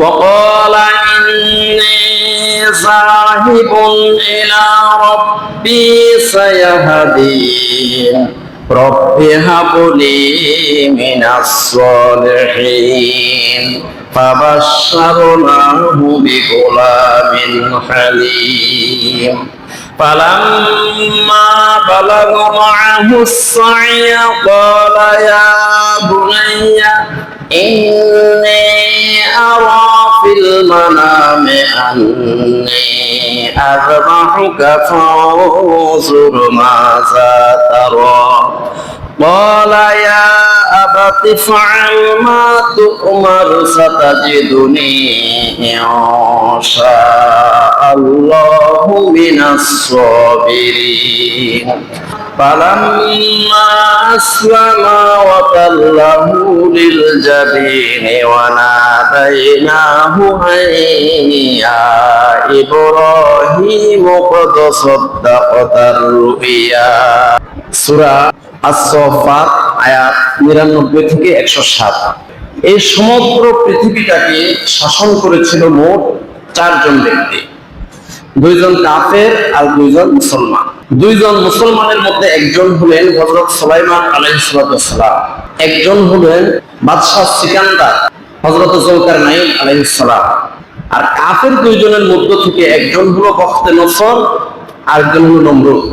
وقال إني ذاهب إلى ربي سيهدين رب هب لي من الصالحين فبشرناه بغلام حليم فلما بلغ معه السعي قال يا بني إني أرى في المنام أني أذبحك فانظر ماذا ترى قال يا أبت افعل ما تؤمر ستجدني إن شاء الله من الصابرين فلما أسلما وتله للجبين وناديناه أن يا إبراهيم قد صدقت الرؤيا সূরা আস-সাফফাত আয়াত 99 থেকে 107। এই সমগ্র পৃথিবীটাকে শাসন করেছিল মোট 4 জন ব্যক্তি, 2 জন কাফের আর 2 জন মুসলমান। 2 জন মুসলমানের মধ্যে একজন হলেন হযরত সুলাইমান আলাইহিস সালাম, একজন হলেন বাদশা সিকান্দার হযরত যুলকারনাইন আলাইহিস সালাম। আর কাফের 2 জনের মধ্য থেকে একজন হলো বখতে নসর আর একজন হলো নমরুদ।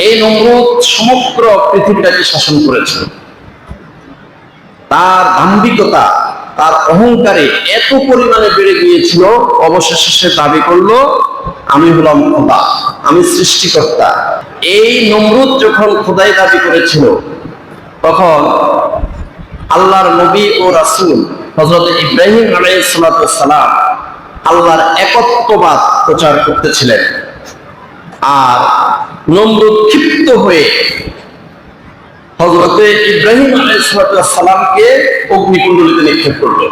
এই নমরুদ সমগ্র পৃথিবীটাকে শাসন করেছিল। তার দাম্ভিকতা, তার অহংকারে এত পরিমাণে বেড়ে গিয়েছিল, অবশেষে সে দাবি করলো আমি হলাম খোদা, আমি সৃষ্টিকর্তা। এই নমরুদ যখন খোদাই দাবি করেছিল, তখন আল্লাহর নবী ও রাসূল হযরত ইব্রাহিম আলাইহিস সালাম আল্লাহর একত্ববাদ প্রচার করতেছিলেন। আর নমরুদ ক্ষিপ্ত হয়ে হযরত ইব্রাহিম আলাইহিস সালামকে অগ্নিকুণ্ডলিতে নিক্ষেপ করলো।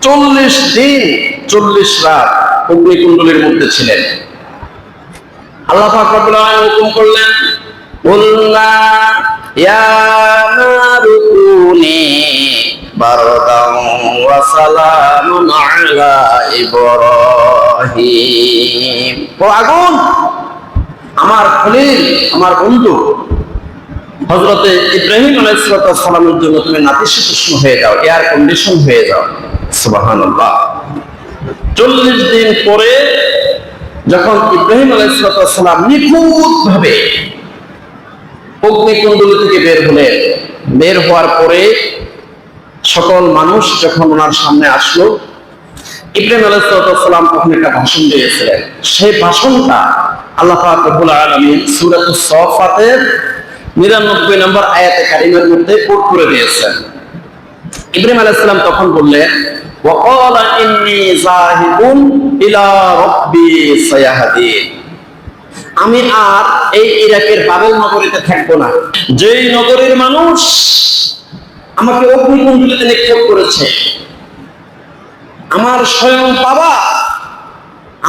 40 দিন 40 রাত অগ্নিকুণ্ডলীর মধ্যে ছিলেন। আল্লাহ পাক রব্বুল আলামিন হুকুম করলেন, কুলনা ইয়া নারু কুনি বারদান ওয়া সালামুন আলা ইব্রাহিম। ও আগুন, আমার খলিল, আমার বন্ধু হযরত ইব্রাহিম আলাইহিস সালামের জন্য তুমি নাতিশীতোষ্ণ হয়ে যাও, এয়ার কন্ডিশন হয়ে যাও। সুবহানাল্লাহ। 40 দিন পরে যখন ইব্রাহিম আলাইহিস সালাম নিখুঁত ভাবে অগ্নিকুণ্ডলী থেকে বের হলেন, বের হওয়ার পরে সকল মানুষ যখন ওনার সামনে আসলো, ইব্রাহিম আলাইহিস সালাম তখন একটা ভাষণ দিয়েছিলেন। সেই ভাষণটা আল্লাহ পাক রব্বুল আলামিন সূরাতুস সাফফাতের 99 নম্বর আয়াতে কারিমার মধ্যে কোট করে দিয়েছেন। ইব্রাহিম আলাইহিস সালাম তখন বললেন, ওয়া ক্বালা ইন্নী যাহিবুন ইলা রাব্বি সায়াহদিন। আমি আর এই ইরাকের বাবেল নগরীতে থাকবো না। যেই নগরীর মানুষ আমাকে অগ্নিকুণ্ডলীতে নিক্ষেপ করেছে, আমার স্বয়ং বাবা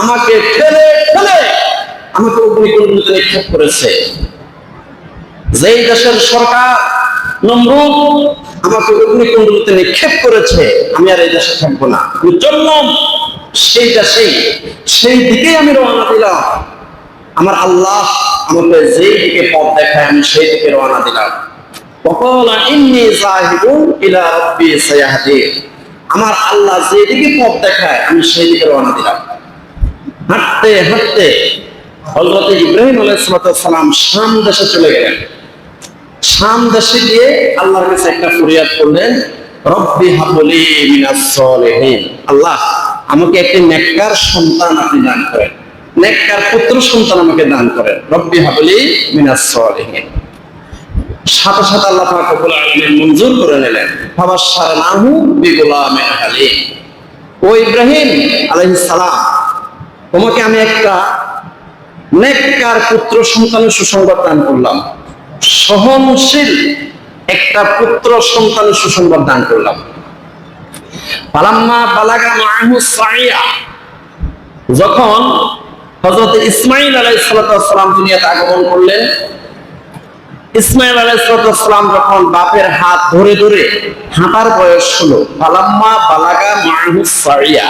আমাকে ঠেলে ঠেলে আমাকে অগ্নিকুণ্ডলীতে নিক্ষেপ করেছে, যেই দেশের সরকার নমরুদ আমাকে অগ্নিকুণ্ডলীতে নিক্ষেপ করেছে, আমি আর এই দেশে থাকবো না। আমি চললাম সেই দেশেই, সেই দিকেই আমি রওনা দিলাম। আমার আল্লাহ আমাকে যেই দিকে পথ দেখায় আমি সেই দিকে রওনা দিলাম। ওয়াকালা ইন্নী যাহিবুন ইলা রাব্বি সায়াহদিন। আমার আল্লাহ যেদিকে পথ দেখায় আমি সেই দিকে রওনা দিলাম। হাঁটতে হাঁটতে হযরত ইব্রাহিম আলাইহিস সালাম শাম দেশে চলে গেলেন। শাম দেশে গিয়ে আল্লাহর কাছে একটা ফরিয়াদ করলেন, রব্বি হাবলি মিনাস সালিহিন। আল্লাহ, আমাকে একটি নেককার সন্তান আপনি দান করেন, নেককার পুত্র সন্তান আমাকে দান করেন। রব্বি হাবলি মিনাস সালিহিন। সাথে সাথে আল্লাহ পাক রব্বুল আলামিন মঞ্জুর করে নিলেন। ফাবাশশারনাহু বিগুলামিন হালিম। ও ইব্রাহিম আলাইহিস সালাম, তোমাকে আমি একটা নেককার পুত্র সন্তানের সুসংবাদ দান করলাম, সহনশীল একটা পুত্র সন্তানের সুসংবাদ দান করলাম। ফালাম্মা বালাগা মাআহু সাইয়া, যখন হযরত ইসমাঈল আলাইহিস সালাম দুনিয়াতে আগমন করলেন, ইসমাইল আলাইহিস সালাম যখন বাপের হাত ধরে ধরে হাঁটার বয়স হলো, ফালাম্মা বালাগা মাহুস সারিয়া,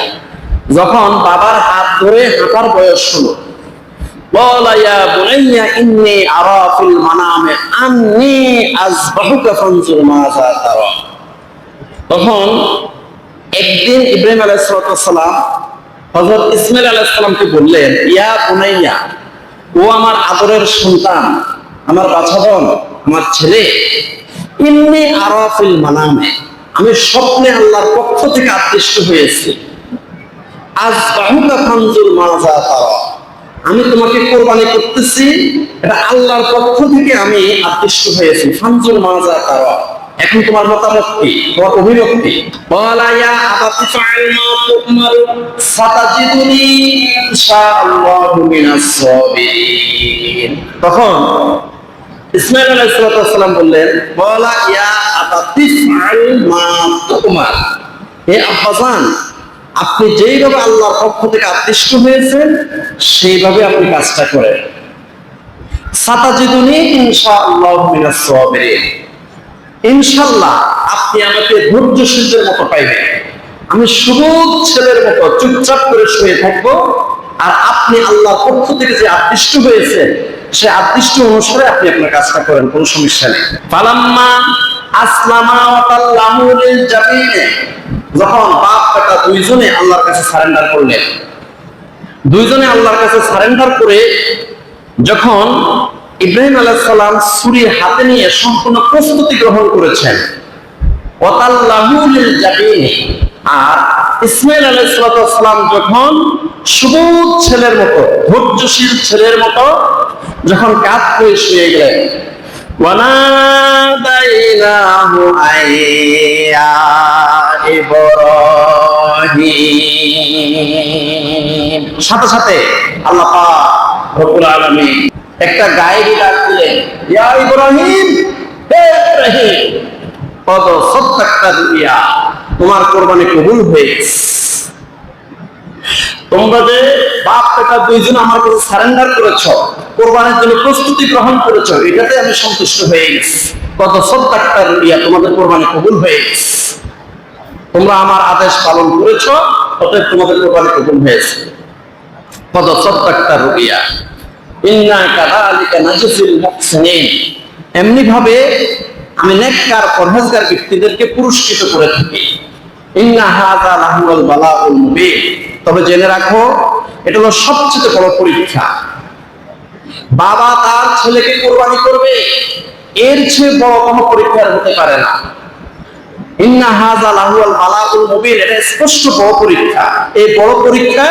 যখন বাবার হাত ধরে হাঁটার বয়স হলো, বলা ইয়া বুনাইয়া ইন্নী আরা ফিল মানামে আন্নী আযবাহুকা ফানজুর মাযা তারা। তখন একদিন ইব্রাহিম আলাইহিস সালাম হযরত ইসমাইল আলাইহিস সালামকে বললেন, ইয়া বুনাইয়া, ও আমার আদরের সন্তান, আমার বাছাধন, আমার ছেলে, ইন্নী আরা ফিল মানামে, আমি স্বপ্নে আল্লাহর পক্ষ থেকে আদিষ্ট হয়েছি, আযবাহুকা ফানজুর মাযা তারা, আমি তোমাকে কোরবানি করতেছি, এটা আল্লাহর পক্ষ থেকে আমি আদিষ্ট হয়েছি, ফানজুর মাযা তারা, এখন তোমার মতামত কি, তোমার অভিমত কি? ক্বালা ইয়া আবাতি ফাআল মা তু'মার সাতাজিদুনি ইনশাআল্লাহু মিনাস সাবিরিন। তখন ইসমাইল আলাইহিস সালাম বললেন, ক্বালা ইয়া আবাতি ফাআল মা তু'মার, হে আব্বাজান, আপনি যেইভাবে আল্লাহর পক্ষ থেকে আদিষ্ট হয়েছেন সেইভাবে আপনি কাজটা করেন। সাতাজিদুনি ইনশাআল্লাহু মিনাস সাবিরিন, ইনশাআল্লাহ আপনি আমাকে ধৈর্যশীলদের মতো পাইবেন। আমি সবুজ ছেলের মতো চুপচাপ করে শুয়ে থাকবো, আর আপনি আল্লাহর পক্ষ থেকে যে আদিষ্ট হয়েছেন সে আদিষ্ট অনুসারে আপনি আপনার কাজটা করেন, কোনো সমস্যা নেই। ফালাম্মা আসলামা ওয়া তাল্লাহু লিল জাবিন, যখন বাপ বেটা দুইজনে আল্লাহর কাছে সারেন্ডার করলেন, দুইজনে আল্লাহর কাছে সারেন্ডার করে যখন ইব্রাহিম আলাইহিস সালাম ছুরি হাতে নিয়ে সম্পূর্ণ প্রস্তুতি গ্রহণ করেছেন, ওয়াতাল্লাহু লিল জাবিন, আর ইসমাইল আলাইহিস সালাম যখন সবুজ ছেলের মতো ধৈর্যশীল ছেলের মতো যখন কাঁধ হয়ে শুয়ে গেলেন, ওয়ানাদাইনাহু আইয়া ইব্রাহিম, সাথে সাথে আল্লাহ পাক রব্বুল আলামিন একটা গায়েবী ডাক দিলেন, ইয়া ইব্রাহিম, হে ইব্রাহিম, কদ সাদদাকতা দুনিয়া, তোমার কোরবানি কবুল হয়ে গেছে। তোমরা যে বাপ বেটা দুইজন আমার কাছে সারেন্ডার করেছো, কোরবানির জন্য প্রস্তুতি গ্রহণ করেছো, এটাতে আমি সন্তুষ্ট হয়ে গেছি। কদ সাদদাকতা দুনিয়া, তোমাদের কোরবানি কবুল হয়ে গেছে। তোমরা আমার আদেশ পালন করেছো, অতএব তোমাদের কোরবানি কবুল হয়েছে। কদ সাদদাকতা দুনিয়া ইন্না কাযালিকা নাজজিল মুহসিনিন, এমনি ভাবে আমি নেককার পরহেজগার ব্যক্তিদেরকে পুরস্কৃত করে থাকি। ইন্না হাযা লাহুল বালাউল মুবিন, তবে জেনে রাখো এটা হলো সবচেয়ে বড় পরীক্ষা। বাবা তার ছেলেকে কোরবানি করবে, এর চেয়ে বড় কোনো পরীক্ষা হতে পারে না। ইন্না হাযা লাহুল বালাউল মুবিন, এটা স্পষ্ট বড় পরীক্ষা। এই বড় পরীক্ষা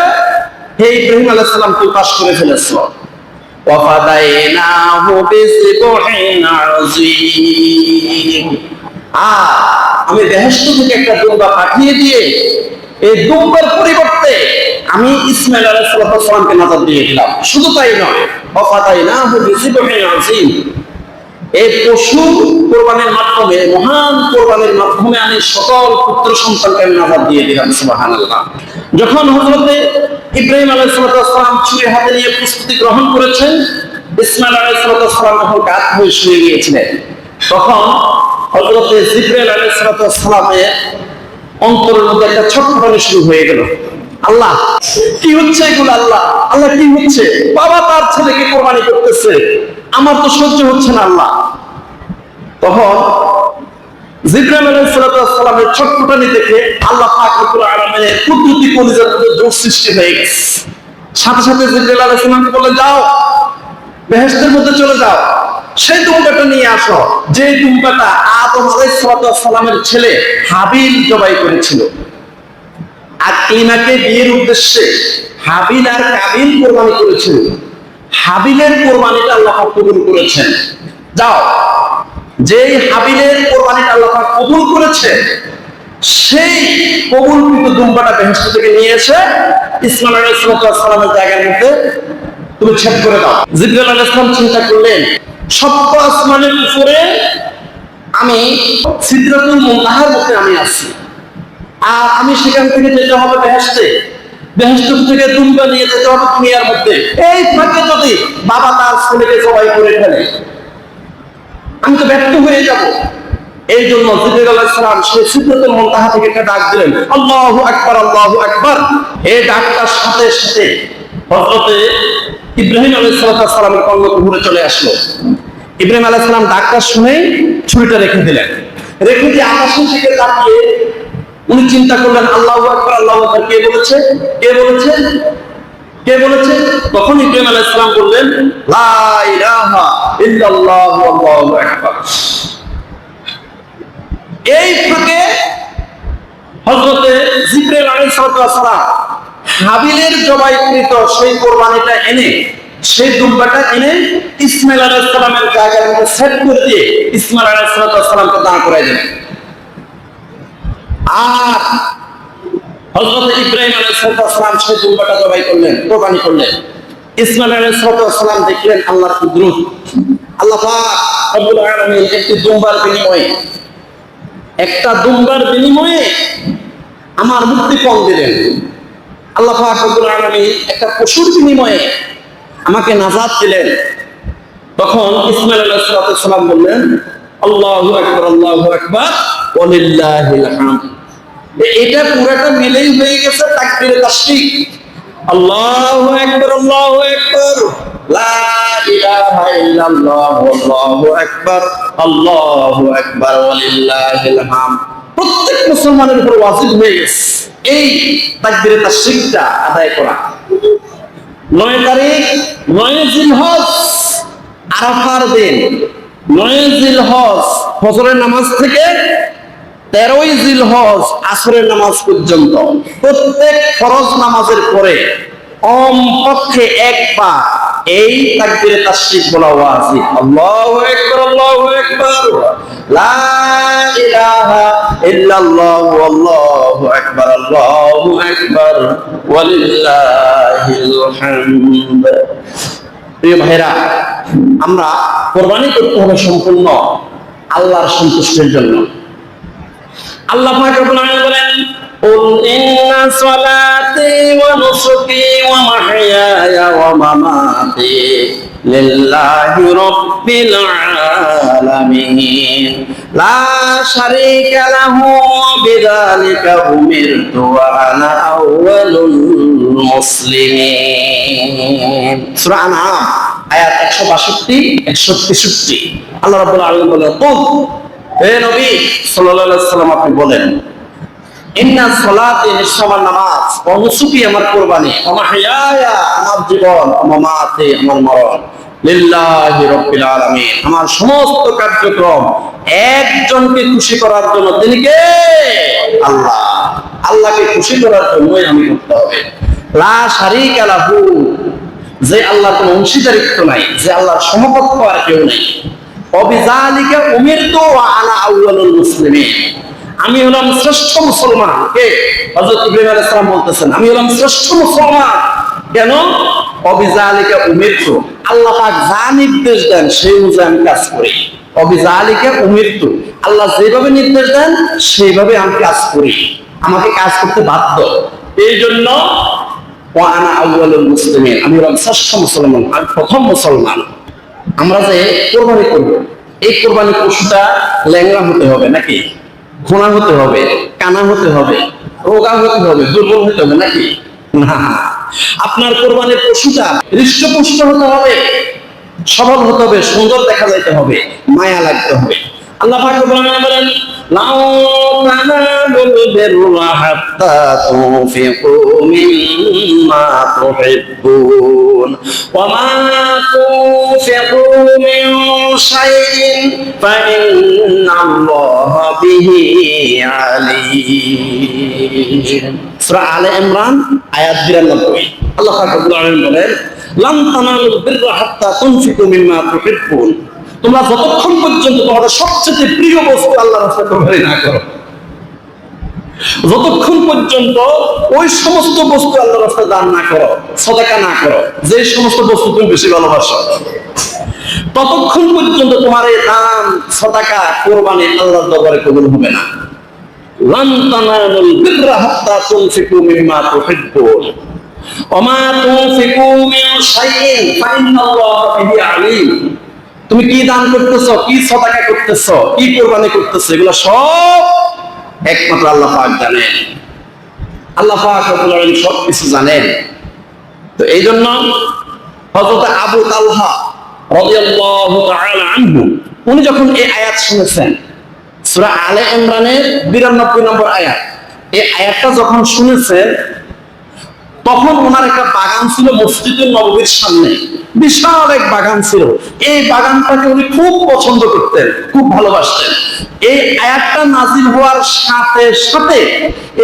হে ইব্রাহিম আলাইহিস সালাম তুমি পাস করে ফেলেছো। ওয়াফাদাইনাহু বিযিবহিন আযীম, আমি বেহেশত থেকে একটা দুম্বা পাঠিয়ে দিয়ে এই দুম্বার পরিবর্তে আমি ইসমাইল আলাইহিস সালামকে নাজাত দিয়ে দিলাম। শুধু তাই নয়, ওয়াফাদাইনাহু বিযিবহিন আযীম, এই পশু কোরবানির মাধ্যমে, মহান কোরবানির মাধ্যমে আমি সকল পুত্র সন্তানকে আমি নাজাত দিয়ে দিলাম। সুবহানাল্লাহ। যখন হযরতে ইব্রাহিম আলাইহিস সালাম ছুরি হাতে নিয়ে প্রস্তুতি গ্রহণ করেছেন, ইসমাইল আলাইহিস সালাম যখন কাঁধ হয়ে শুয়ে গিয়েছিলেন, তখন হযরতে জিবরাইল আলাইহিস সালামের অন্তরের মধ্যে একটা ছটফটানি শুরু হয়ে গেল। আল্লাহ, কি হচ্ছে এগুলো? আল্লাহ, আল্লাহ কি হচ্ছে? বাবা তার ছেলেকে কোরবানি করতেছে, আমার তো সহ্য হচ্ছে না আল্লাহ। তখন জিবরাইল আলাইহিস সালামের ছটফটানি দেখে আল্লাহ পাক রব্বুল আলামিনের কুদরতি কলিজার মধ্যে জোশ সৃষ্টি হয়ে গেছে। সাথে সাথে জিবরাইল আলাইহিস সালামকে বললেন, যাও বেহেশতের মধ্যে চলে যাও, সেই দুম্বাটা নিয়ে আসো, যে দুম্বাটা আদম আলাইহিস সালামের ছেলে হাবিল জবাই করেছিল। আকলিমাকে বিয়ের উদ্দেশ্যে হাবিল আর কাবিল কোরবানি করেছিল। হাবিলের কোরবানিটা আল্লাহ পাক কবুল করেছেন। যাও, যেই হাবিলের কোরবানিটা আল্লাহ পাক কবুল করেছে, সেই কবুলকৃত দুম্বাটা বেহেশত থেকে নিয়ে এসে ইসমাইল আলাইহিস সালামের জায়গার মধ্যে তুমি ছেদ করে দাও। জিবরাইল আলাইহিস সালাম চিন্তা করলেন, সপ্ত আসমানের উপরে আমি সিদরাতুল মুনতাহার মধ্যে আমি আছি, আর আমি সেখান থেকে যেতে হবে বেহেশতে, বেহেশত থেকে দুম্বা নিয়ে যেতে হবে দুনিয়ার মধ্যে। এই ফাঁকে যদি বাবা তার ছেলেকে জবাই করে ফেলে, আমি তো ব্যর্থ হয়ে যাব। এই জন্য জিবরাইল আলাইহিস সালাম সেই সিদরাতুল মুনতাহা থেকে একটা ডাক দিলেন, আল্লাহু আকবার, আল্লাহু আকবার। এই ডাকটার সাথে সাথে হযরতে ইব্রাহিম আলাইহিস সালামের কর্ণকুহরে চলে আসলো। ইব্রাহিম আলাইহিস সালাম ডাকটা শুনে ছুরিটা রেখে দিলেন। রেখে দিয়ে আকাশের দিকে তাকিয়ে উনি চিন্তা করলেন, আল্লাহু আকবার, আল্লাহু আকবার। কে বলেছে? কে বলেছে? কে বলেছে? তখন ইব্রাহিম আলাইহিস সালাম বললেন, লা ইলাহা ইল্লাল্লাহু আল্লাহু আকবার। এই ফাঁকে হযরতে জিবরাইল আলাইহিস সালাম হাবিলের জবাইকৃত সেই কোরবানিটা এনে, সেই দুম্বাটা এনে ইসমাইল আলাইহিস সালামের জায়গার মধ্যে সেট করে দিয়ে ইসমাইল আলাইহিস সালামকে দাঁড় করাই দিলেন। আর হযরত ইব্রাহিম আলাইহিস সালাম সেই দুম্বাটা জবাই করলেন, কোরবানি করলেন। ইসমাইল আলাইহিস সালাম দেখলেন আল্লাহর কুদরত। আল্লাহ পাক রব্বুল আলামিন একটা দুম্বার বিনিময়ে আমার মুক্তিপণ দিলেন। আল্লাহ পাক রব্বুল আলামিন একটা পশুর বিনিময়ে আমাকে নাজাত দিলেন। তখন ইসমাইল আলাইহিস সালাম বললেন, আল্লাহু আকবার, আল্লাহু আকবার, ওয়ালিল্লাহিল হামদ। এটা পুরোটা মিলেই হয়ে গেছে তাকবীরে তাশরীক। আল্লাহু আকবার, আল্লাহু আকবার, লা ইলাহা ইল্লাল্লাহ, আল্লাহু আকবার, আল্লাহু আকবার, ওয়ালিল্লাহিল হামদ। প্রত্যেক মুসলমানের উপর ওয়াজিব হয়ে গেছে এই তাকবীরে তাশরীকটা আদায় করা। 9 তারিখ 9 জিলহজ আরাফার দিন, 9 জিলহজ ফজরের নামাজ থেকে 13 জিলহজ আসরের নামাজ পর্যন্ত প্রত্যেক ফরজ নামাজের পরে কমপক্ষে একবার এই তাকবীরে তাশরীক বলা ওয়াজিব। আল্লাহু আকবার, আল্লাহু আকবার, লা ইলাহা ইল্লাল্লাহু, আল্লাহু আকবার, আল্লাহু আকবার, ওয়ালিল্লাহিল হামদ। প্রিয় ভাইরা, আমরা কোরবানি করতে হবে সম্পূর্ণ আল্লাহর সন্তুষ্টির জন্য। আল্লাহ পাক রব্বুল আলামিন বলেন, কুল ইন্না সলাতি ওয়া নুসুকি ওয়া মাহইয়ায়া ওয়া মামাতি লিল্লাহি রাব্বিল আলামিন লা শারীকা লাহু বিযালিকা উমিরতু ওয়া আনা আউয়ালুল মুসলিমিন। সূরা আনআম আয়াত 162 163। আল্লাহ রাব্বুল আলামিন বলেন, কুল, হে নবী সাল্লাল্লাহু আলাইহি ওয়াসাল্লাম, আপনি বলেন, ইন্না সলাতি, নিশ্চয় আমার নামাজ, ওয়া নুসুকি, আমার কুরবানি, ওয়া মাহইয়ায়া, আমার জীবন, ওয়া মামাতি, আমার মরণ, লিল্লাহি রাব্বিল আলামিন, আমার সমস্ত কার্যক্রম একজনকে খুশি করার জন্য। তিনি কে? আল্লাহ। আল্লাহকে খুশি করার জন্যই আমি করতে হবে। লা শারীকা লাহু, যে আল্লাহর কোনো অংশীদারিত্ব নাই, যে আল্লাহর সমকক্ষ আর কেউ নেই। অবিযালিকা উমিরতু ওয়া আনা আউয়ালুল মুসলিমিন, আমি হলাম শ্রেষ্ঠ মুসলমান। কে? হযরত ইব্রাহিম আলাইহিস সালাম বলতেছেন, আমি হলাম শ্রেষ্ঠ মুসলমান। কেন? অবিযালিকা উমিরতু, আল্লাহ পাক যা নির্দেশ দেন সেই অনুযায়ী আমি কাজ করি। অবিযালিকা উমিরতু, আল্লাহ যেভাবে নির্দেশ দেন সেইভাবে আমি কাজ করি, আমাকে কাজ করতে বাধ্য। এই জন্য ওয়া আনা আউয়ালুল মুসলিমিন, আমি হলাম শ্রেষ্ঠ মুসলমান, আমি প্রথম মুসলমান। আমরা যে কোরবানি করব, এই কোরবানি পশুটা ল্যাংড়া হতে হবে নাকি? খোঁড়া হতে হবে, কানা হতে হবে, রোগা হতে হবে, দুর্বল হতে হবে নাকি? না, আপনার কোরবানির পশুটা হৃষ্টপুষ্ট হতে হবে, সবল হতে হবে, সুন্দর দেখা যাইতে হবে, মায়া লাগতে হবে। আল্লাহ পাক বলেন, লাউ তানালুল বিররা হাত্তা তুনফিকু মিম্মা তুহিব্বুন ওয়া মা তুনফিকু মিন শাইইন ফাইন্নাল্লাহা বিহি আলীম। সূরা আলে ইমরান আয়াত 92। আল্লাহ পাক রব্বুল আলামিন বলেন, লান তানালুল বিররা হাত্তা তুনফিকু মিম্মা তুহিব্বুন, তোমরা যতক্ষণ পর্যন্ত তোমাদের সবচেয়ে প্রিয় বস্তু আল্লাহর রাস্তায় কোরবানি না করো, যতক্ষণ পর্যন্ত ওই সমস্ত বস্তু আল্লাহর রাস্তায় দান না করো, সাদাকা না করো, যে সমস্ত বস্তু তুমি বেশি ভালোবাসো, ততক্ষণ পর্যন্ত তোমার এই দান, সাদাকা, কোরবানি আল্লাহর দরবারে কবুল হবে না। লান তানালুল বিররা হাত্তা তুনফিকু মিম্মা তুহিব্বুন ওয়া মা তুনফিকু মিন শাইইন ফাইন্নাল্লাহা বিহি আলীম। তুমি কি দান করতেছো, কি সদাকা করতেছো, কি কোরবানি করতেছো, এগুলো সব একমাত্র আল্লাহ পাক জানেন। আল্লাহ পাক রব্বুল আলামিন সবকিছু জানেন। তো এই জন্য হযরত আবু তালহা রাদিয়াল্লাহু তাআলা আনহু উনি যখন এই আয়াত শুনেছেন, সূরা আলে ইমরানের 92 নম্বর আয়াত, এই আয়াতটা যখন শুনেছেন, তখন ওনার একটা বাগান ছিল মসজিদুল নববীর সামনে, বিশাল এক বাগান ছিল। এই বাগানটাকে উনি খুব পছন্দ করতেন, খুব ভালোবাসতেন। এই আয়াতটা নাজিল হওয়ার সাথে সাথে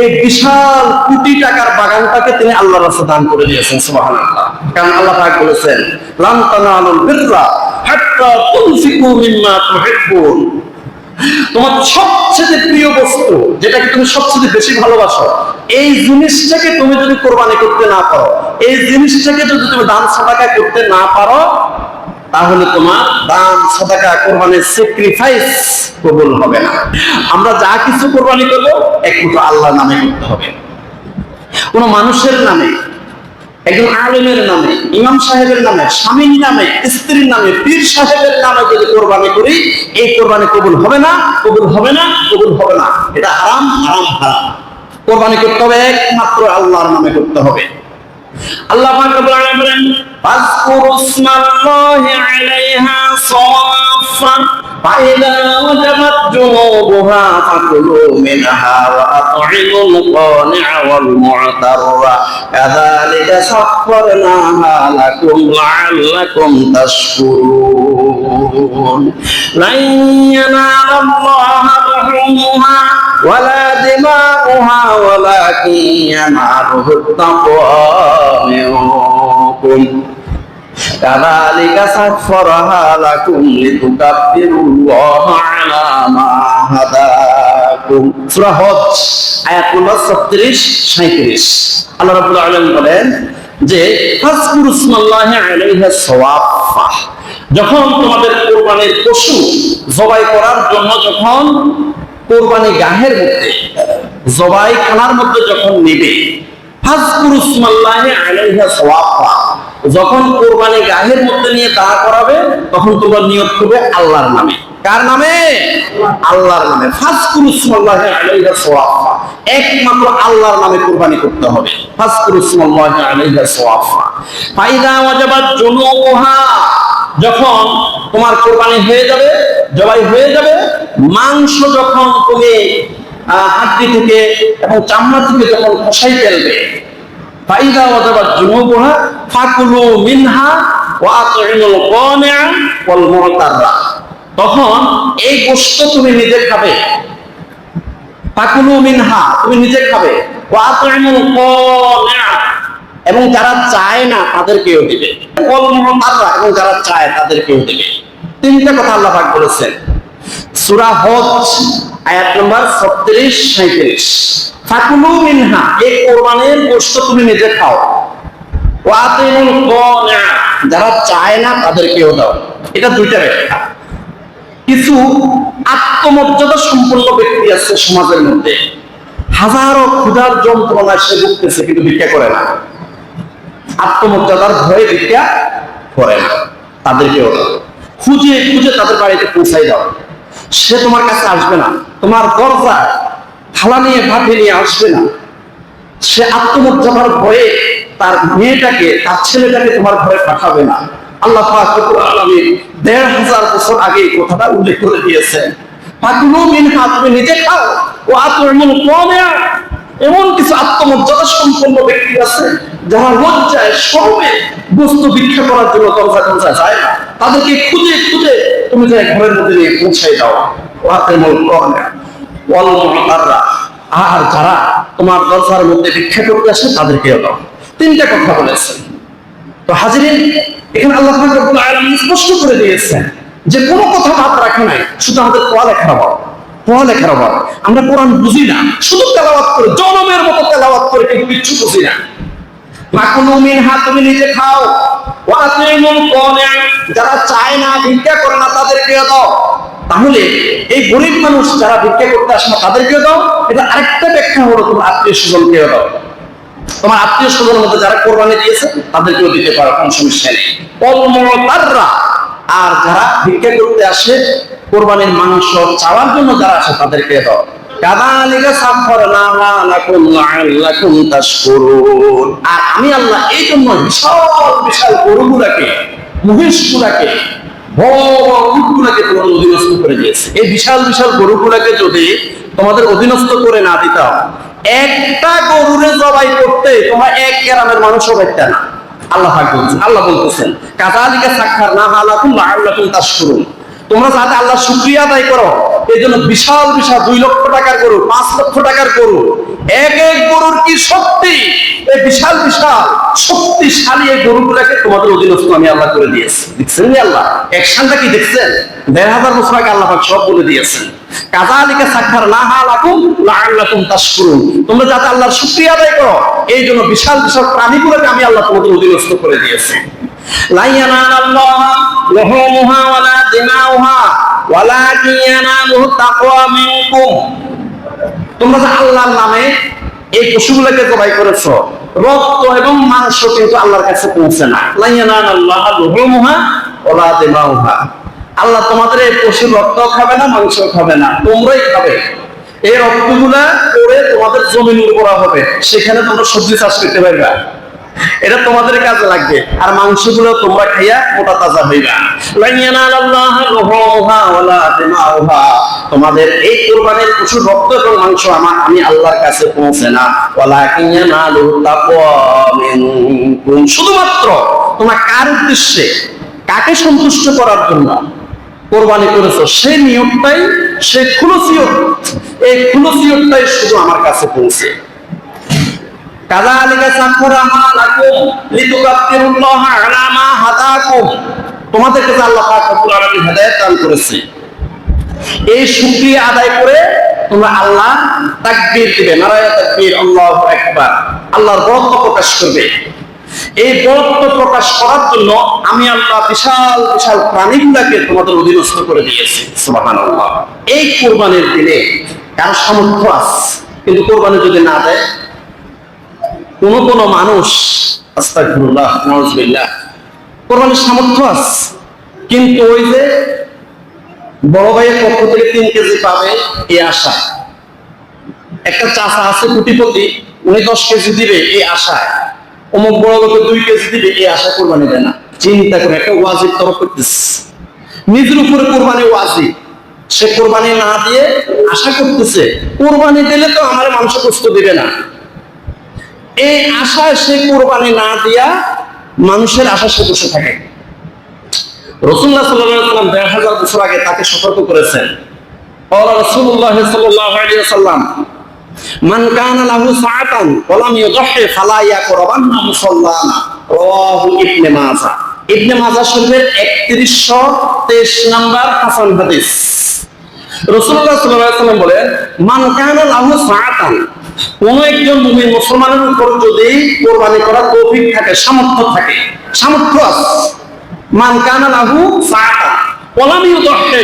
এই বিশাল কোটি টাকার বাগানটাকে তিনি আল্লাহর রাস্তায় দান করে দিয়েছেন। সুবহানাল্লাহ। কারণ আল্লাহ পাক বলেছেন, লান তানালুল বিররা হাত্তা তুনফিকু মিম্মা তুহিব্বুন। তোমার সবচেয়ে প্রিয় বস্তু, যেটাকে তুমি সবচেয়ে বেশি ভালোবাসো, এই জিনিসটাকে তুমি যদি কোরবানি করতে না পারো, এই জিনিসটাকে যদি তুমি দান সাদাকা করতে না পারো, তাহলে তোমার দান সাদাকা কোরবানির স্যাক্রিফাইস কবুল হবে না। আমরা যা কিছু কোরবানি করবো একমাত্র আল্লাহর নামে করতে হবে। কোন মানুষের নামে, একজন আলেমের নামে, ইমাম সাহেবের নামে, স্বামীর নামে, স্ত্রীর নামে, পীর সাহেবের নামে যদি কোরবানি করি, এই কোরবানি কবুল হবে না, কবুল হবে না, কবুল হবে না। এটা হারাম, হারাম, হারাম। কোরবানি করতে হবে একমাত্র আল্লাহর নামে করতে হবে। আল্লাহ পাক রব্বুল আলামিন বলেন, ফাযকুরু ইসমাল্লাহি আলাইহা সাওয়াফা ফাইদা ওয়াজাবাত জুনুবুহা ফাকুলু মিনহা ওয়া আত'ইমুল কানি'a ওয়াল মু'তাররা কাযালিকা সাখখারনাহা লাকুম লা'আল্লাকুম তাশকুরুন। লান ইয়ানালাল্লাহা লুহুমুহা ওয়ালা দিমাউহা ওয়ালাকিন ইয়ানালুহুত তাকওয়া মিনকুম কাযালিকা সাখখারাহা লাকুম লিতুকাব্বিরুল্লাহা আলা মা হাদাকুম। সূরা হজ আয়াত নম্বর 36-37। আল্লাহ রাব্বুল আলামিন বলেন যে ফাযকুরু ইসমাল্লাহি আলাইহা সাওয়াফা, যখন তোমাদের কোরবানির পশু জবাই করার জন্য, যখন কোরবানি গাহের মধ্যে, জবাই খানার মধ্যে যখন নেবে, ফাযকুরু ইসমাল্লাহি আলাইহা সাওয়াফা, যখন কোরবানি গাহের মধ্যে নিয়ে দাঁড়া করাবে, তখন তোমরা নিয়ত করবে আল্লাহর নামে। কার নামে? আল্লাহর নামে। ফাযকুরু ইসমাল্লাহি আলাইহা সাওয়াফা, একমাত্র আল্লাহর নামে কোরবানি করতে হবে। ফাযকুরু ইসমাল্লাহি আলাইহা সাওয়াফা ফাইদা ওয়াজাবাত জুনুবুহা, যখন তোমার কোরবানি হয়ে যাবে, জবাই হয়ে যাবে, মাংস যখন তুমি হাড্ডি থেকে এবং চামড়া থেকে যখন খসাই ফেলবে, ফাইদা ওয়াজাবাত জুনুবুহা ফাকুলু মিনহা ওয়া আত'ইমুল কানি'a ওয়াল মু'তাররা, তখন এই গোশত তুমি নিজে খাবে। ফাকুলু মিনহা, তুমি নিজে খাবে, ওয়া আত'ইমুল কানি'a, এবং যারা চায় না তাদেরকেও দিবে, ওয়াল মু'তাররা, এবং যারা চায় তাদেরকেও দিবে। তিনটা কথা আল্লাহ পাক বলেছেন সূরা হজ আয়াত নম্বর 36-37। ফাকুলু মিনহা, এই কোরবানির গোশত তুমি নিজে খাও, ওয়া আতিমুল কানি'a, যারা চায় না তাদেরকেও দাও। এটা দুইটা ব্যাখ্যা। কিছু আত্মমর্যাদা সম্পন্ন ব্যক্তি আছে সমাজের মধ্যে, হাজারো ক্ষুধার যন্ত্রণায় সে ভুগতেছে, কিন্তু ভিক্ষা করে না, আত্মমর্যাদার ভয়ে ভিক্ষা করে না, তাদেরকেও দাও। খুঁজে খুঁজে তাদের বাড়িতে পৌঁছাই দাও। সে তোমার কাছে আসবে না, তোমার দরজায় থালা নিয়ে ভাত নিয়ে আসবে না। সে আত্মমর্যাদার ভয়ে তার মেয়েটাকে, তার ছেলেটাকে তোমার ঘরে পাঠাবে না। আল্লাহ পাক রব্বুল আলামিন ১৫০০ বছর আগে এই কথাটা উল্লেখ করে দিয়েছেন। ফাকুলু মিনহা, তুমি নিজে খাও, ওয়া আত'ইমুল কানি'a, এমন কিছু আত্মমর্যাদা সম্পন্ন ব্যক্তি আছে যারা লজ্জায় শরমে বস্তু ভিক্ষা করার জন্য দরজা দরজা যায় না, তাদেরকে খুঁজে খুঁজে তুমি যে ঘরের মধ্যে নিয়ে পৌঁছাই দাও। ওয়া আত'ইমুল কানি'a ওয়াল মু'তাররা, আর যারা তোমার দরজার মধ্যে ভিক্ষা করতে আসে তাদেরকেও দাও। তিনটা কথা বলেছেন। তো হাজিরিন, এখানে আল্লাহ পাক রব্বুল আলামিন স্পষ্ট করে দিয়েছেন যে কোনো কথা বাদ রাখে নাই, শুধু আমাদের পড়ালেখার অভাব, পড়ালেখার অভাব। আমরা কোরআন বুঝি না, শুধু তেলাওয়াত করে, জনমের মতো তেলাওয়াত করে, কিন্তু কিচ্ছু বুঝি না। ফাকুলু মিনহা, তুমি নিজে খাও, ওয়া আতিমুল কানি'a, যারা চায় না, ভিক্ষা করে না, তাদেরকেও দাও। তাহলে এই গরিব মানুষ যারা ভিক্ষা করতে আসে না তাদেরকেও দাও। এটা আরেকটা ব্যাখ্যা হলো তোমার আত্মীয় স্বজনকেও দাও। তোমার আত্মীয় স্বজনের মধ্যে যারা কোরবানি দিয়েছে তাদেরকেও দিতে পারো, কোনো সমস্যা নেই। ওয়াল মু'তাররা, আর যারা ভিক্ষা করতে আসে, কোরবানির মাংস চাওয়ার জন্য যারা আসে তাদেরকে দাও। কাযালিকা সাখখারনাহা লাকুম লাআল্লাকুম তাশকুরুন। আর আমি আল্লাহ এই জন্য বিশাল বিশাল গরুগুলাকে, মহিষগুলাকে, বড় বড় উটগুলাকে তোমাদের অধীনস্থ করে দিয়েছে। এই বিশাল বিশাল গরুগুলাকে যদি তোমাদের অধীনস্থ করে না দিতাম, একটা গরুরে জবাই করতে তোমরা এক গ্রামের মানুষও পাইতে না। আল্লাহ বলতেছেন কাযালিকা সাখখারনাহা লাকুম লাআল্লাকুম তাশকুরুন। তোমরা যাতে আল্লাহ শুকরিয়া আদায় করো, এই জন্য বিশাল বিশাল 2 লক্ষ টাকার গরু, 5 লক্ষ টাকার গরু, এক এক গরুর কি শক্তি! এই বিশাল বিশাল শক্তিশালী এই গরুগুলাকে তোমাদের অধীনস্থ আমি আল্লাহ করে দিয়েছি। দেখছেন নি আল্লাহ একশনটা কি দেখছেন? 1500 বছর আগে আল্লাহ পাক সব বলে দিয়েছেন। কাযালিকা সাখখারনাহা লাকুম লাআল্লাকুম তাশকুরুন। তোমরা যাতে আল্লাহর শুকরিয়া আদায় করো, এই জন্য বিশাল বিশাল প্রাণীগুলোকে আমি আল্লাহ তোমাদের অধীনস্থ করে দিয়েছি। লা ইয়ানালাল্লাহা লুহুমুহা ওয়ালা দিমাউহা ওয়ালাকিন ইয়ানালুহু তাকওয়া মিনকুম। তোমরা যে আল্লাহর নামে এই পশুগুলোকে জবাই করেছো, রক্ত এবং মাংস কিন্তু আল্লাহর কাছে পৌঁছে না। লা ইয়ানালাল্লাহা লুহুমুহা ওয়ালা দিমাউহা। আল্লাহ তোমাদের এই পশুর রক্ত খাবে না, মাংস খাবে না, তোমরাই খাবে। এই রক্তগুলা পড়ে তোমাদের জমিন উর্বরা হবে, সেখানে তোমরা সবজি চাষ করতে পারবে, এটা তোমাদের কাজে লাগবে। আর মাংসগুলো তোমরা খাইয়া মোটা তাজা হইবা। লা ইয়ানালাল্লাহু লুহুমুহা ওয়ালা দিমাউহা। তোমাদের এই কুরবানির পশুর রক্ত এবং মাংস আমি আল্লাহর কাছে পৌঁছে না। ওয়ালাকিন ইয়ানালুহু তাকওয়া মিনকুম। শুধুমাত্র তোমরা কার উদ্দেশ্যে, কাকে সন্তুষ্ট করার জন্য কোরবানি করেছো, সেই নিয়তটাই, সেই খুলুসিয়ত, এই খুলুসিয়তটাই শুধু আমার কাছে পৌঁছে। কাযালিকা সাখখারনাহা লাকুম লিতুকাব্বিরুল্লাহা আলা মা হাদাকুম। তোমাদেরকে যে আল্লাহ পাক রব্বুল আলামিন হেদায়েত দান করেছে, এই শুকরিয়া আদায় করে তোমরা আল্লাহ তাকবীর দিবে, নারায়ে তাকবীর, আল্লাহু আকবার, আল্লাহর বরত্ব প্রকাশ করবে। এই বরত্ব প্রকাশ করার জন্য আমি আল্লাহ বিশাল বিশাল প্রাণীগুলোকে তোমাদের অধীনস্থ করে দিয়েছি। সুবহানাল্লাহ। এই কুরবানির দিনে কার সামর্থ্য আছে, কিন্তু কোরবানি যদি না দেয়, কোন মানুষ, আস্তাগফিরুল্লাহ নাউযুবিল্লাহ, কোরবানির সামর্থ্য আছে, কিন্তু ওই যে বড় ভাইয়ের পক্ষ থেকে 3 কেজি পাবে এই আশা, একটা চাচা আছে কোটিপতি, উনি 10 কেজি দিবে এই আশায়, অমুক বড় লোকে 2 কেজি দিবে এই আশা কোরবানি দেয় না। চিন্তা করে, একটা ওয়াজিব তরফ করতেছে, নিজের উপরে কোরবানি ওয়াজিব, সে কোরবানি না দিয়ে আশা করতেছে কোরবানি দিলে তো আমার মানুষ কষ্ট দিবে না, এই আশায় সে কোরবানি না দিয়া মানুষের আশা সে বসে থাকে। রাসূলুল্লাহ সাল্লাল্লাহু আলাইহি ওয়াসাল্লাম 1000 বছর আগে তাকে সতর্ক করেছেন। ক্বালা রাসূলুল্লাহ সাল্লাল্লাহু আলাইহি ওয়াসাল্লাম মান কানা লাহু সাআতান ওয়া লাম ইউযহি ফালা ইয়াকরাবান্না মুসাল্লানা। রাওয়াহু ইবনে মাজাহ। ইবনে মাজাহ শরীফের 3123 নাম্বার হাসান হাদিস। রাসূলুল্লাহ সাল্লাল্লাহু আলাইহি ওয়াসাল্লাম বলেন, মান কানা লাহু সাআতান, কোন একজন মুমিন মুসলমানের উপর যদি কোরবানি করার তৌফিক থাকে, সামর্থ্য থাকে, সামর্থ্য আছে, মান কানা লাহু সাআতান ওয়া লাম ইউযহি,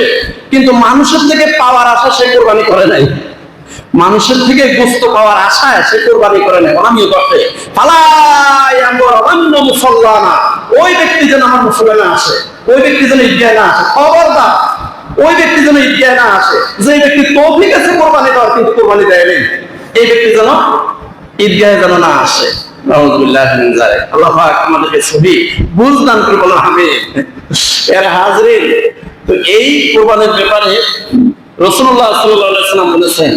কিন্তু মানুষের থেকে পাওয়ার আশা সে কোরবানি করে নাই, মানুষের থেকে গোশত পাওয়ার আশায় সে কোরবানি করে নাই, ওয়া লাম ইউযহি ফালা ইয়াকরাবান্না মুসাল্লানা। ওই ব্যক্তি যেন আমার মুসল্লায় আসে, ওই ব্যক্তি যেন ঈদগাহে না আসে, খবরদার, ওই ব্যক্তি যেন ঈদগাহে না আসে। যে ব্যক্তি তৌফিক আছে কোরবানি দেওয়ার কিন্তু কোরবানি দেয় নাই, এই ব্যক্তি যেন ঈদগাহে যেন না আসে। নাউযুবিল্লাহি মিন যালিক। আল্লাহ পাক আমাদেরকে সহি বুঝ দান করে বলেন আমিন। এর হাজরিন, তো এই কোরবানির ব্যাপারে রাসূলুল্লাহ সাল্লাল্লাহু আলাইহি ওয়াসাল্লাম বলেছেন,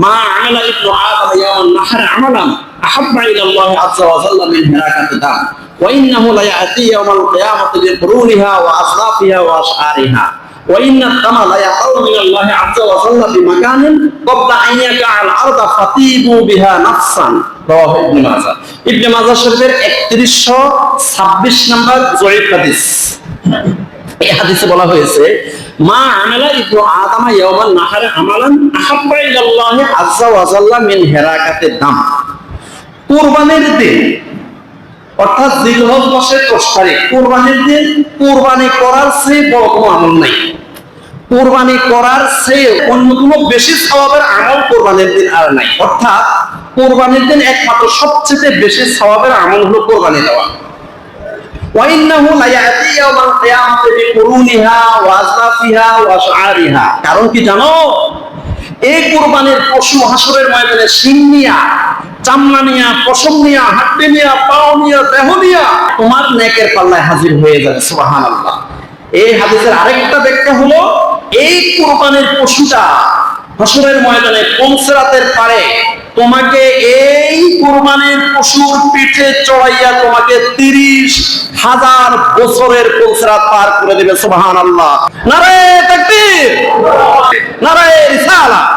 মা আমালা ইবনু আদম ইয়াওমান নাহর আমালান আহাব্বা ইলাল্লাহি আযজা ওয়া জাল্লা মিন হিরাকাতি দাম ওয়া ইন্নাহু লা ইয়াতি ইয়াওমাল কিয়ামাতি বিকুরুনিহা ওয়া আসলাফিহা ওয়া আশআরিহা ওয়া ইন্না আত-তামা লা ইয়াকাউ মিনাল্লাহি আযজা ওয়া জাল্লা বিমাকানিন ক্বাবলা আন ইয়াকা'আল আরদা ফাতিবু বিহা নাফসান। রাওয়াহু ইবনে মাজাহ। ইবনে মাজাহ শরীফের 3126 নাম্বার জয়ীফ হাদিস। এই হাদিসে বলা হয়েছে, মা আমালা ইবনু আদম ইয়াওমান নাহর আমালান আহাব্বা ইলাল্লাহি আযজা ওয়া জাল্লা মিন হিরাকাতি দাম। কুরবানির দিন, অর্থাৎ জিলহজ মাসের 10 তারিখ কুরবানির দিন, কুরবানি করার চেয়ে বড় কোনো আমল নাই, কুরবানি করার চেয়ে অন্য কোনো বেশি সওয়াবের আমল কুরবানির দিন আর নাই। অর্থাৎ কুরবানির দিন একমাত্র সবচেয়ে বেশি সওয়াবের আমল হলো কুরবানি দেওয়া। ওয়া ইন্নাহু লায়াতি ইয়াওমাল কিয়ামাতি বিকুরুনিহা ওয়া আজলাফিহা ওয়া আশআরিহা। কারণ কি জানো, এই কুরবানির পশু হাসরের ময়দানে শিং নিয়া, চামড়া নিয়া, পশম নিয়া, হাড্ডি নিয়া, পাও নিয়া, দেহ নিয়া তোমার নেকের পাল্লায় হাজির হয়ে যাবে। সুবহানাল্লাহ। এই হাদিসের আরেকটা ব্যাখ্যা হলো, এই কুরবানির পশুটা হাসরের ময়দানে পুলসিরাতের পারে তোমাকে এই কুরবানির পশুর পিঠে চড়াইয়া তোমাকে 30,000 বছরের পুলসিরাত পার করে দেবে। সুবহানাল্লাহ। নারে তাকবীর, নারে রিসালাত।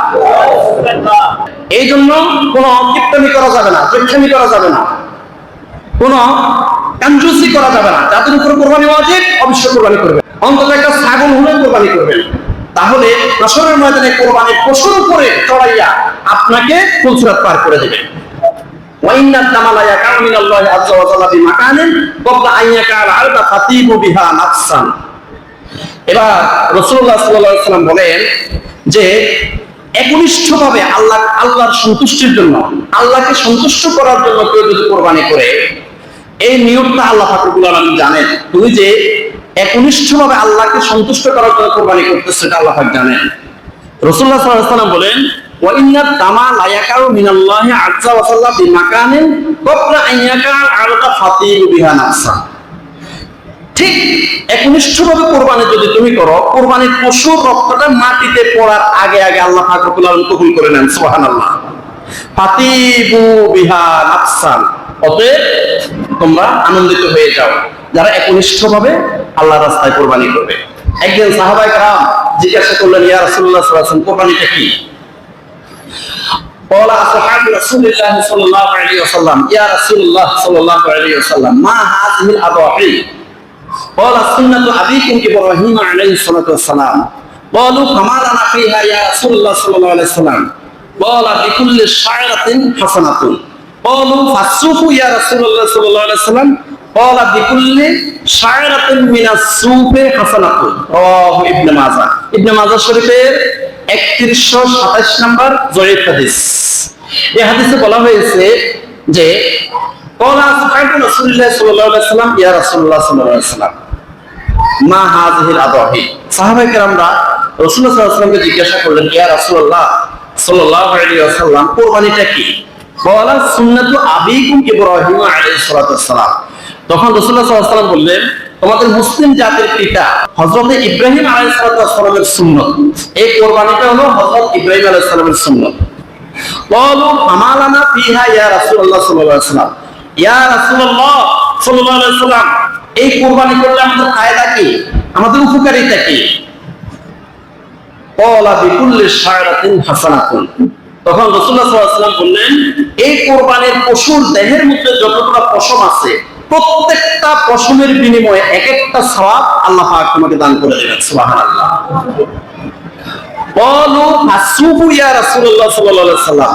এই জন্য কোনো কিপ্টামি করা যাবে না, জেচ্ছামি করা যাবে না, কোনো কাঞ্জুসি করা যাবে না। যাদের উপর কোরবানি ওয়াজিব অবশ্যই কোরবানি করবে, অন্তত একটা ছাগল হলে কোরবানি করবেন। তাহলে হাসরের ময়দানে কোরবানির পশুর উপরে চড়াইয়া আপনাকে পুলসিরাত পার করে দেবে। ওয়া ইন্নাদ দামা লা ইয়াকাউ মিনাল্লাহি আযজা ওয়া জাল্লা বিমাকানিন ক্বাবলা আন ইয়াকাল আরদা ফাতিবু বিহা নাফসান। এবার রাসূলুল্লাহ সাল্লাল্লাহু আলাইহি ওয়াসাল্লাম বলেন যে একনিষ্ঠভাবে আল্লাহর সন্তুষ্টির জন্য, আল্লাহকে সন্তুষ্ট করার জন্য কেউ যদি কোরবানি করে, এই নিয়মটা আল্লাহ পাক রব্বুল আলামিন জানেন। তুমি যে একনিষ্ঠভাবে আল্লাহকে সন্তুষ্ট করার জন্য কোরবানি করতেছো, সেটা আল্লাহ পাক জানেন। রাসূলুল্লাহ সাল্লাল্লাহু আলাইহি ওয়াসাল্লাম বলেন, ওয়া ইন্নাদ দামা লা ইয়াকাউ মিনাল্লাহি আযজা ওয়া জাল্লা বিমাকানিন ক্বাবলা আন ইয়াকাল আরদা ফাতিবু বিহা নাফসান। ঠিক একনিষ্ঠভাবে কোরবানি যদি তুমি করো, কোরবানির পশুর রক্তটা মাটিতে পড়ার আগে আগে আল্লাহ পাক রব্বুল আলামিন কবুল করে নেন। সুবহানাল্লাহ। ফাতিবু বিহা নাফসান। অতএব তোমরা আনন্দিত হয়ে যাও যারা একনিষ্ঠভাবে আল্লাহর রাস্তায় কোরবানি করবে। একজন সাহাবায়ে কেরাম জিজ্ঞাসা করলেন, ইয়া রাসূলুল্লাহ সাল্লাল্লাহু আলাইহি ওয়াসাল্লাম, কোরবানিটা কি? قال أصحاب رسول الله صلى الله عليه وسلم يا رسول الله صلى الله عليه وسلم ما هذه الأضاحي؟ قال سنة أبيكم إبراهيم عليه الصلاة والسلام. قالوا فما لنا فيها يا رسول الله صلى الله عليه وسلم؟ قال بكل شعرة حسنة. قالوا فالسوق يا رسول الله صلى الله عليه وسلم؟ قال بكل شعرة من السوق حسنة. رواه ابن ماجه. ابن ماجه শরীফের 3127 নম্বর জয়ীফ হাদিস। এই হাদিসে বলা হয়েছে যে قال أصحاب رسول الله صلى الله عليه وسلم يا رسول الله صلى الله عليه وسلم মা হাযিহিল আদাহি। সাহাবায়ে কেরামরা রাসূলুল্লাহ সাল্লাল্লাহু আলাইহি ওয়াসাল্লামকে জিজ্ঞাসা করলেন, ইয়া রাসূলুল্লাহ সাল্লাল্লাহু আলাইহি ওয়াসাল্লাম, কুরবানিটা কি? বলা সুন্নাতু আবিকুম ইব্রাহিম আলাইহিস সালাতু ওয়াসসালাম। তখন রাসূলুল্লাহ সাল্লাল্লাহু আলাইহি ওয়াসাল্লাম বললেন, তোমাদের মুসলিম জাতির পিতা হযরত ইব্রাহিম আলাইহিস সালাতু ওয়াসসালামের সুন্নাত। এই কুরবানিটা হলো হযরত ইব্রাহিম আলাইহিস সালামের সুন্নাত। ক্বালু ফামা লানা ফিহা ইয়া রাসূলুল্লাহ সাল্লাল্লাহু আলাইহি ওয়াসাল্লাম। ইয়া রাসূলুল্লাহ সাল্লাল্লাহু আলাইহি ওয়াসাল্লাম, এই কুরবানি করলে আমাদের ফায়দা কি, আমাদের উপকারিতা কি? ক্বালা বিকুল্লি শায়রাতিন হাসানাতুন। তখন রাসূলুল্লাহ সাল্লাল্লাহু আলাইহি ওয়াসাল্লাম বললেন, এই কুরবানির পশুর দেহের মধ্যে যতটা পশম আছে, প্রত্যেকটা পশমের বিনিময়ে এক একটা সওয়াব আল্লাহ পাক তোমাকে দান করে দেবেন। সুবহানাল্লাহ। ক্বালু আসুবু ইয়া রাসূলুল্লাহ সাল্লাল্লাহু আলাইহি ওয়াসাল্লাম।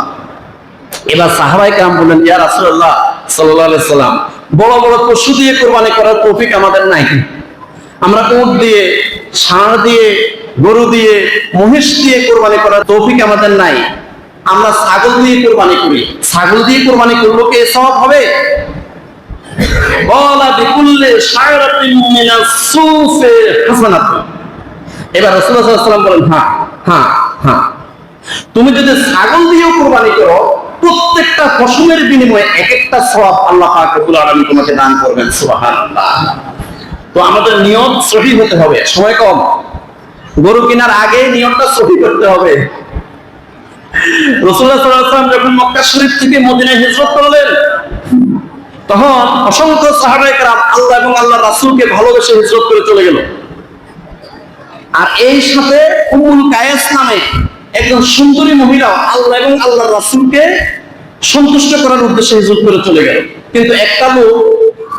এবার সাহাবায়ে কেরাম বললেন, ইয়া রাসূলুল্লাহ সাল্লাল্লাহু আলাইহি ওয়াসাল্লাম, বড় বড় পশু দিয়ে কোরবানি করার তৌফিক আমাদের নাই। আমরা উট দিয়ে, ষাঁড় দিয়ে, গরু দিয়ে, মহিষ দিয়ে কোরবানি করার তৌফিক আমাদের নাই। আমরা ছাগল দিয়ে কোরবানি করি। ছাগল দিয়ে কোরবানি করলে কি সওয়াব হবে? বলা বিকুল্লি শায়রাতিন মিনাস সুফি হাসানাতুন। এবার রাসূলুল্লাহ সাল্লাল্লাহু আলাইহি ওয়াসাল্লাম বলেন, হ্যাঁ হ্যাঁ হ্যাঁ, তুমি যদি ছাগল দিয়েও কোরবানি করো, প্রত্যেকটা পশমের বিনিময়ে এক একটা সওয়াব আল্লাহ পাক রব্বুল আলামিন তোমাকে দান করবেন। সুবহানাল্লাহ। তো আমাদের নিয়ত সহিহ হতে হবে। সময় কম, গরু কেনার আগে নিয়তটা সহিহ করতে হবে। রাসূলুল্লাহ সাল্লাল্লাহু আলাইহি ওয়াসাল্লাম যখন মক্কা শরীফ থেকে মদিনায় হিজরত করলেন, তখন অসংখ্য সাহাবায়ে কেরাম আল্লাহ এবং আল্লাহর রাসূলকে ভালোবেসে হিজরত করে চলে গেল। আর এই সাথে উম্মুল কায়েস নামে একজন সুন্দরী মহিলাও আল্লাহ এবং আল্লাহর রাসূলকে সন্তুষ্ট করার উদ্দেশ্যে হিজরত করে চলে গেল। কিন্তু একটা লোক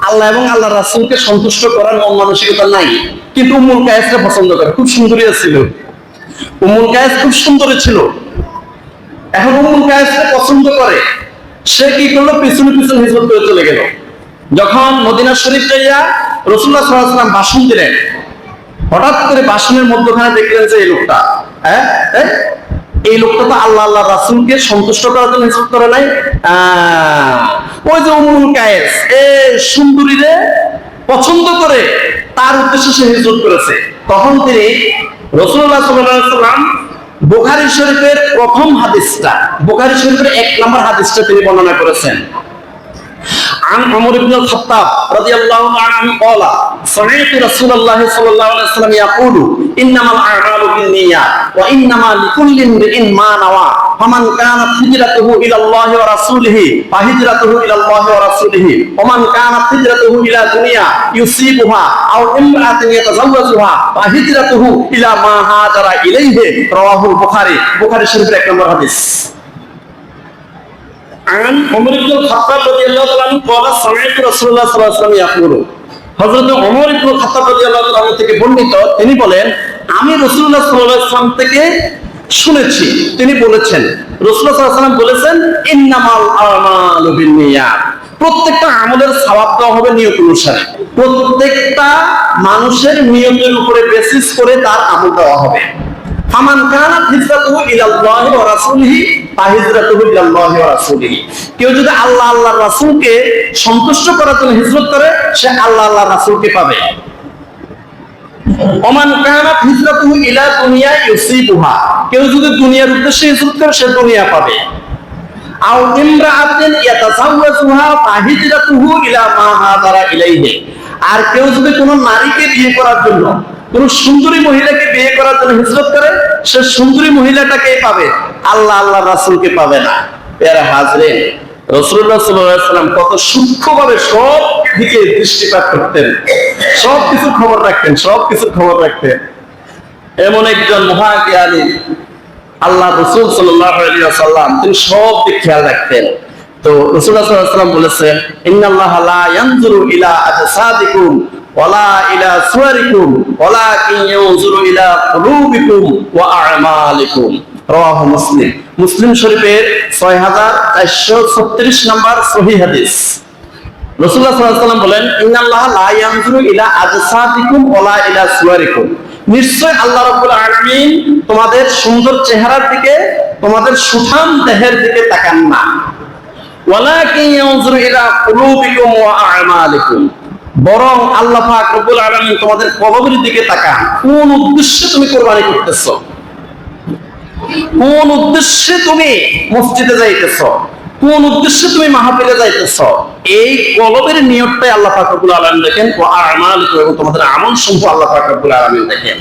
আল্লাহ এবং আল্লাহর রাসূলকে সন্তুষ্ট করার মন মানসিকতা নাই, কিন্তু উম্মুল কায়েসকে পছন্দ করে। খুব সুন্দরী ছিল উম্মুল কায়েস, খুব সুন্দরী ছিল। এখন উম্মুল কায়েসকে পছন্দ করে, সে কি করলো, পিছনে পিছনে হিজরত করে চলে গেল। যখন মদিনা শরীফ যাইয়া রাসূলুল্লাহ সাল্লাল্লাহু আলাইহি ওয়াসাল্লাম ভাষণ দিলেন, হঠাৎ করে ভাষণের মধ্যখানে দেখলেন যে এই লোকটা, এই লোকটা তো আল্লাহ আল্লাহ রাসূলকে সন্তুষ্ট করার জন্য হিজরত করে নাই। ওই যে উম্মুল কায়েস, এই সুন্দরী রে পছন্দ করে তার উদ্দেশ্যে সে হিজরত করেছে। তখন তিনি রাসূলুল্লাহ সাল্লাল্লাহু আলাইহি ওয়াসাল্লাম বুখারী শরীফের প্রথম হাদিসটা, বুখারী শরীফের 1 নম্বর হাদিসটা তিনি বর্ণনা করেছেন। عن عمر بن الخطاب رضي الله عنه قال سمعت رسول الله صلى الله عليه وسلم يقول انما الاعمال بالنيات وانما لكل امرئ ما نوى فمن كانت هجرته الى الله ورسوله فهجرته الى الله ورسوله ومن كانت هجرته الى دنيا يصيبها او امرأة يتزوجها فهجرته الى ما هاجر اليه رواه البخاري বুখারী শরীফের 1 নম্বর হাদিস। عن عمر بن الخطاب رضي الله عنه قال سمعت رسول الله صلى الله عليه وسلم يقول হযরত ওমর ইবনে খাত্তাব রাদিয়াল্লাহু আনহু থেকে বর্ণিত, তিনি বলেন আমি রাসূলুল্লাহ সাল্লাল্লাহু আলাইহি ওয়াসাল্লাম থেকে শুনেছি, তিনি বলেছেন, রাসূলুল্লাহ সাল্লাল্লাহু আলাইহি ওয়াসাল্লাম বলেছেন ইন্নামাল আমালু বিন্নিয়াত, প্রত্যেকটা আমলের সওয়াব দেওয়া হবে নিয়ত অনুসারে। প্রত্যেকটা মানুষের নিয়তের উপরে বেসিস করে তার আমল দেওয়া হবে। ফামান কানাত হিজরাতুহু ইলাল্লাহি ওয়া রাসূলিহি ফাহিজরাতুহু ইলাল্লাহি ওয়া রাসূলিহি, কেউ যদি আল্লাহ আল্লাহর রাসূলকে সন্তুষ্ট করার জন্য হিজরত করে সে আল্লাহ আল্লাহর রাসূলকে পাবে। ওমান কানাত হিজরাতুহু ইলা দুনিয়া ইউসিবুহা, কেউ যদি দুনিয়ার উদ্দেশ্যে হিজরত করে সে দুনিয়া পাবে। আও ইমরাআতিন ইয়াতাযাওয়াজুহা ফাহিজরাতুহু ইলা মা হাদারা ইলাইহি, আর কেউ যদি কোনো নারীকে বিয়ে করার জন্য, কোন সুন্দরী মহিলাকে বিয়ে করার জন্য হিজরত করে সে সুন্দরী মহিলাটাকে পাবে, আল্লাহ আল্লাহর রাসূলকে পাবে না। প্যারা হাজরিন, রাসূলুল্লাহ সাল্লাল্লাহু আলাইহি ওয়াসাল্লাম কত সূক্ষ্মভাবে সব দিকে দৃষ্টিপাত করতেন, সব কিছু খবর রাখতেন, সব কিছু খবর রাখতেন। এমন একজন মহাজ্ঞানী আল্লাহ রাসূল সাল্লাল্লাহু আলাইহি ওয়াসাল্লাম, তিনি সব দিক খেয়াল রাখতেন। তো রাসূলুল্লাহ সাল্লাল্লাহু আলাইহি ওয়াসাল্লাম বলেছেন ইন্নাল্লাহা লা ইয়ানজুরু ইলা আজসাদিকুম ওয়ালা ইলা সুওয়ারিকুম ওয়ালাকিন ইয়ানজুরু ইলা কুলুবিকুম ওয়া আ'মালিকুম, রাওয়াহু মুসলিম। মুসলিম শরীফের 6436 নম্বর সহিহ হাদিস। রাসূলুল্লাহ সাল্লাল্লাহু আলাইহি ওয়াসাল্লাম বলেন ইন্নাল্লাহা লা ইয়ানজুরু ইলা আজসাদিকুম ওয়ালা ইলা সুওয়ারিকুম, নিশ্চয় আল্লাহ রাব্বুল আলামিন তোমাদের সুন্দর চেহারার দিকে, তোমাদের সুঠাম দেহের দিকে তাকান না। ওয়ালাকিন ইয়ানজুরু ইলা কুলুবিকুম ওয়া আ'মালিকুম, বরং আল্লাহ পাক রব্বুল আলামিন তোমাদের কলবের দিকে তাকান। কোন উদ্দেশ্যে তুমি কুরবানি করতেছো, কোন উদ্দেশ্যে তুমি মসজিদে যাইতেছো, কোন উদ্দেশ্যে তুমি মাহফিলে যাইতেছো, এই কলবের নিয়তটাই আল্লাহ পাক রব্বুল আলামিন দেখেন। ওয়া আ'মালিকুম, এবং তোমাদের আমল সমূহ আল্লাহ পাক রব্বুল আলামিন দেখেন।